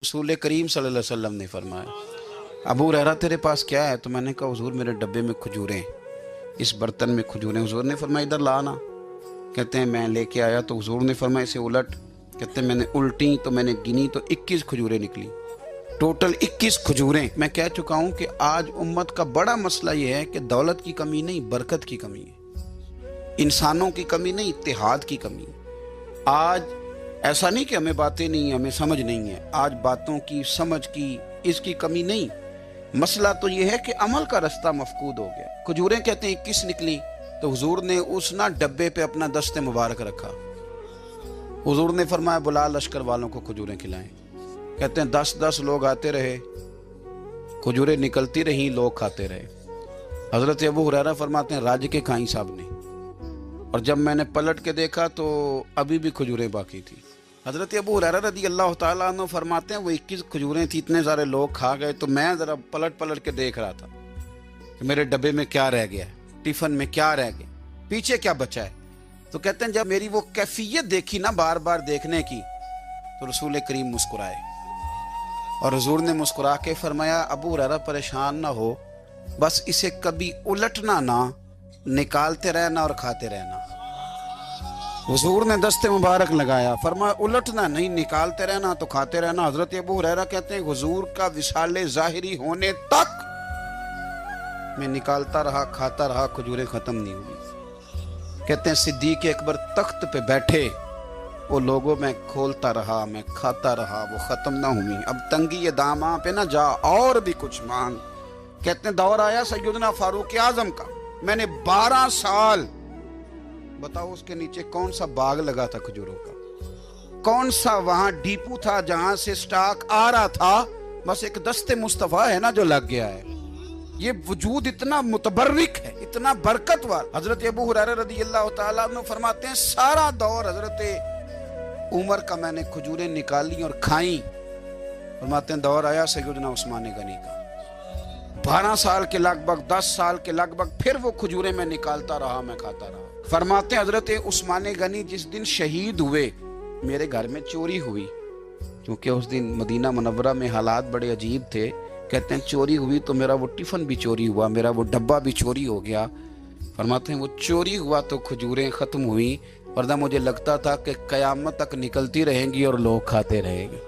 रसूल करीम सल्लल्लाहु अलैहि वसल्लम ने फरमाया, अबू हुरैरा तेरे पास क्या है? तो मैंने कहा हुजूर मेरे डब्बे में खजूरें, इस बर्तन में खजूरें। हुजूर ने फरमाया इधर ला ना। कहते हैं मैं लेके आया तो हुजूर ने फरमाया इसे उलट। कहते हैं मैंने उल्टी तो मैंने गिनी तो 21 खजूरें निकली, टोटल 21 खजूरें। मैं कह चुका हूँ कि आज उम्मत का बड़ा मसला ये है कि दौलत की कमी नहीं, बरकत की कमी है, इंसानों की कमी नहीं, इत्तेहाद की कमी है। आज ऐसा नहीं कि हमें बातें नहीं, हमें समझ नहीं है, आज बातों की, समझ की, इसकी कमी नहीं, मसला तो ये है कि अमल का रास्ता मफकूद हो गया। खजूरें कहते हैं 21 निकली तो हुजूर ने उस ना डब्बे पे अपना दस्ते मुबारक रखा। हुजूर ने फरमाया बुला लश्कर वालों को खजूरें खिलाएं। कहते हैं 10-10 लोग आते रहे, खजूरें निकलती रहीं, लोग खाते रहे। हजरत अबू हुरैरा फरमाते हैं राज के खाई साहब ने, और जब मैंने पलट के देखा तो अभी भी खजूरें बाकी थी। हजरत अबू हुरैरा रज़ी अल्लाह ताला अन्हु फरमाते हैं वो 21 खजूरें थी, इतने सारे लोग खा गए तो मैं ज़रा पलट पलट के देख रहा था कि मेरे डब्बे में क्या रह गया, टिफ़न में क्या रह गया, पीछे क्या बचा है। तो कहते हैं जब मेरी वो कैफियत देखी ना बार बार देखने की, तो रसूल करीम मुस्कुराए और हुजूर ने मुस्कुरा के फरमाया अबू हुरैरा परेशान ना हो, बस इसे कभी उलटना ना, निकालते रहना और खाते रहना। हुजूर ने दस्ते मुबारक लगाया, फरमाया उलटना नहीं, निकालते रहना तो खाते रहना। हजरत अबू हुरैरा कहते हैं हुजूर का विसाले ज़ाहिरी होने तक मैं निकालता रहा, खाता रहा, खजूरें खत्म नहीं हुई। कहते हैं सिद्दीक अकबर तख्त पे बैठे, वो लोगों में खोलता रहा, मैं खाता रहा, वो खत्म ना हुई। अब तंगी ये दामा पे ना जा और भी कुछ मांग। कहते हैं दौर आया सैयदना फारूक आजम का, मैंने 12 साल, बताओ उसके नीचे कौन सा बाग लगा था खजूरों का, कौन सा वहां डिपू था जहां से स्टॉक आ रहा था, बस एक दस्ते मुस्तफा है ना जो लग गया है। ये वजूद इतना मुतबर्रिक है, इतना बरकतवार। हजरत अबू हुरैरा रज़ी अल्लाह ताला अन्हु फरमाते हैं सारा दौर हजरत उमर का मैंने खजूरें निकाली और खाई। फरमाते हैं दौर आया सैयदना उस्मान गनी का, 12 साल के लगभग, 10 साल के लगभग, फिर वो खजूरें मैं निकालता रहा, मैं खाता रहा। फरमाते हैं हजरत उस्मान गनी जिस दिन शहीद हुए मेरे घर में चोरी हुई, क्योंकि उस दिन मदीना मुनव्वरा में हालात बड़े अजीब थे। कहते हैं चोरी हुई तो मेरा वो टिफ़न भी चोरी हुआ, मेरा वो डब्बा भी चोरी हो गया। फरमाते हैं वो चोरी हुआ तो खजूरें ख़त्म हुई, वरना मुझे लगता था कि क़यामत तक निकलती रहेंगी और लोग खाते रहेंगे।